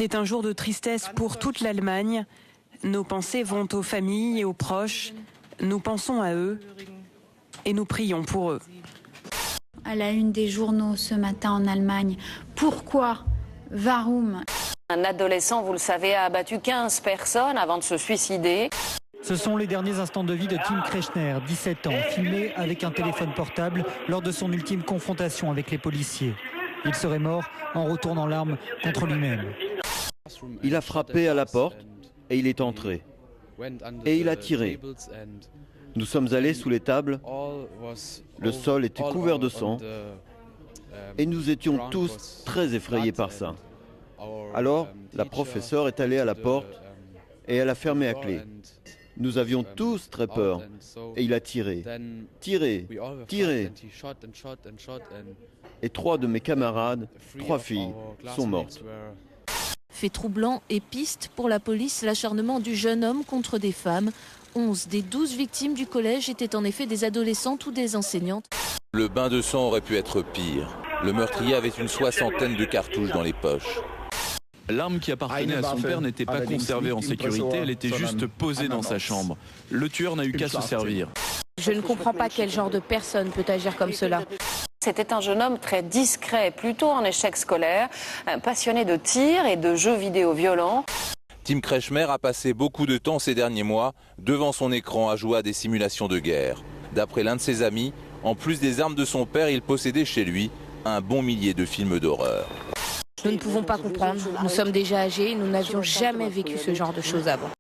C'est un jour de tristesse pour toute l'Allemagne. Nos pensées vont aux familles et aux proches. Nous pensons à eux et nous prions pour eux. À la une des journaux ce matin en Allemagne. Pourquoi Warum? Un adolescent, vous le savez, a abattu 15 personnes avant de se suicider. Ce sont les derniers instants de vie de Tim Kretschner, 17 ans, filmé avec un téléphone portable lors de son ultime confrontation avec les policiers. Il serait mort en retournant l'arme contre lui-même. Il a frappé à la porte et il est entré. Et il a tiré. Nous sommes allés sous les tables. Le sol était couvert de sang. Et nous étions tous très effrayés par ça. Alors, la professeure est allée à la porte et elle a fermé à clé. Nous avions tous très peur. Et il a tiré, tiré, tiré. Et 3 de mes camarades, 3 filles, sont mortes. Fait troublant et piste pour la police l'acharnement du jeune homme contre des femmes. 11 des 12 victimes du collège étaient en effet des adolescentes ou des enseignantes. Le bain de sang aurait pu être pire. Le meurtrier avait une 60aine de cartouches dans les poches. L'arme qui appartenait à son père n'était pas conservée en sécurité, elle était juste posée dans sa chambre. Le tueur n'a eu qu'à se servir. Je ne comprends pas quel genre de personne peut agir comme cela. C'était un jeune homme très discret, plutôt en échec scolaire, passionné de tir et de jeux vidéo violents. Tim Kretschmer a passé beaucoup de temps ces derniers mois devant son écran à jouer à des simulations de guerre. D'après l'un de ses amis, en plus des armes de son père, il possédait chez lui un bon millier de films d'horreur. Nous ne pouvons pas comprendre. Nous sommes déjà âgés et nous n'avions jamais vécu ce genre de choses avant.